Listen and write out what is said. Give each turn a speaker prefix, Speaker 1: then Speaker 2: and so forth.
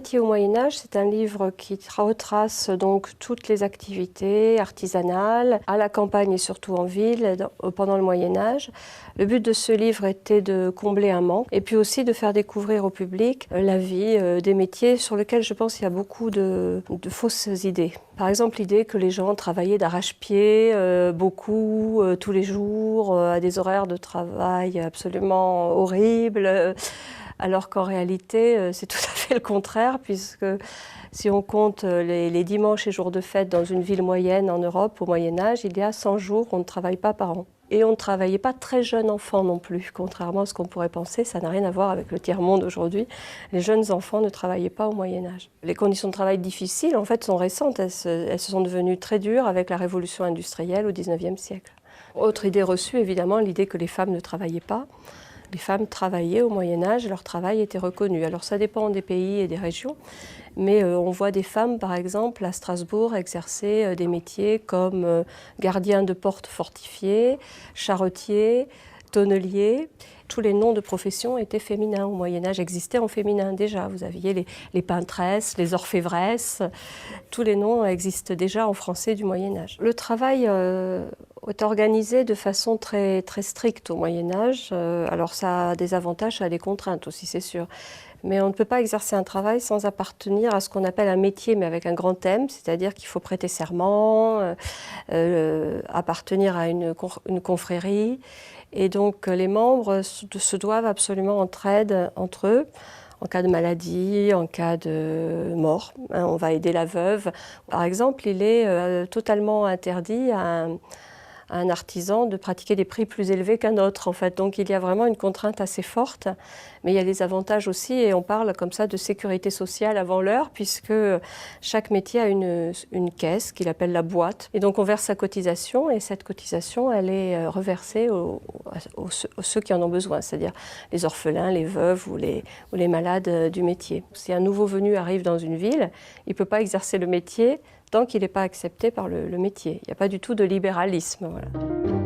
Speaker 1: métiers au Moyen-Âge, c'est un livre qui retrace donc toutes les activités artisanales, à la campagne et surtout en ville, pendant le Moyen-Âge. Le but de ce livre était de combler un manque et puis aussi de faire découvrir au public la vie des métiers sur lesquels je pense qu'il y a beaucoup de fausses idées. Par exemple, l'idée que les gens travaillaient d'arrache-pied beaucoup, tous les jours, à des horaires de travail absolument horribles. Alors qu'en réalité, c'est tout à fait le contraire, puisque si on compte les dimanches et jours de fête dans une ville moyenne en Europe, au Moyen-Âge, il y a 100 jours où on ne travaille pas par an. Et on ne travaillait pas très jeune enfant non plus, contrairement à ce qu'on pourrait penser, ça n'a rien à voir avec le tiers-monde aujourd'hui. Les jeunes enfants ne travaillaient pas au Moyen-Âge. Les conditions de travail difficiles, en fait, sont récentes, elles se sont devenues très dures avec la révolution industrielle au XIXe siècle. Autre idée reçue, évidemment, l'idée que les femmes ne travaillaient pas. Les femmes travaillaient au Moyen-Âge, leur travail était reconnu. Alors ça dépend des pays et des régions, mais on voit des femmes, par exemple, à Strasbourg, exercer des métiers comme gardien de porte fortifiées, charretier, tonnelier. Tous les noms de professions étaient féminins. Au Moyen-Âge existaient en féminin déjà. Vous aviez les peintresses, les orfèvresses. Tous les noms existent déjà en français du Moyen-Âge. Le travail est organisé de façon très, très stricte au Moyen-Âge. Alors ça a des avantages, ça a des contraintes aussi, c'est sûr. Mais on ne peut pas exercer un travail sans appartenir à ce qu'on appelle un métier, mais avec un grand thème, c'est-à-dire qu'il faut prêter serment, appartenir à une confrérie. Et donc les membres se doivent absolument entraide entre eux, en cas de maladie, en cas de mort. On va aider la veuve. Par exemple, il est totalement interdit à un artisan de pratiquer des prix plus élevés qu'un autre, en fait. Donc il y a vraiment une contrainte assez forte, mais il y a des avantages aussi, et on parle comme ça de sécurité sociale avant l'heure, puisque chaque métier a une caisse qu'il appelle la boîte, et donc on verse sa cotisation, et cette cotisation, elle est reversée aux ceux qui en ont besoin, c'est-à-dire les orphelins, les veuves ou les malades du métier. Si un nouveau venu arrive dans une ville, il ne peut pas exercer le métier tant qu'il n'est pas accepté par le métier. Il n'y a pas du tout de libéralisme. Voilà.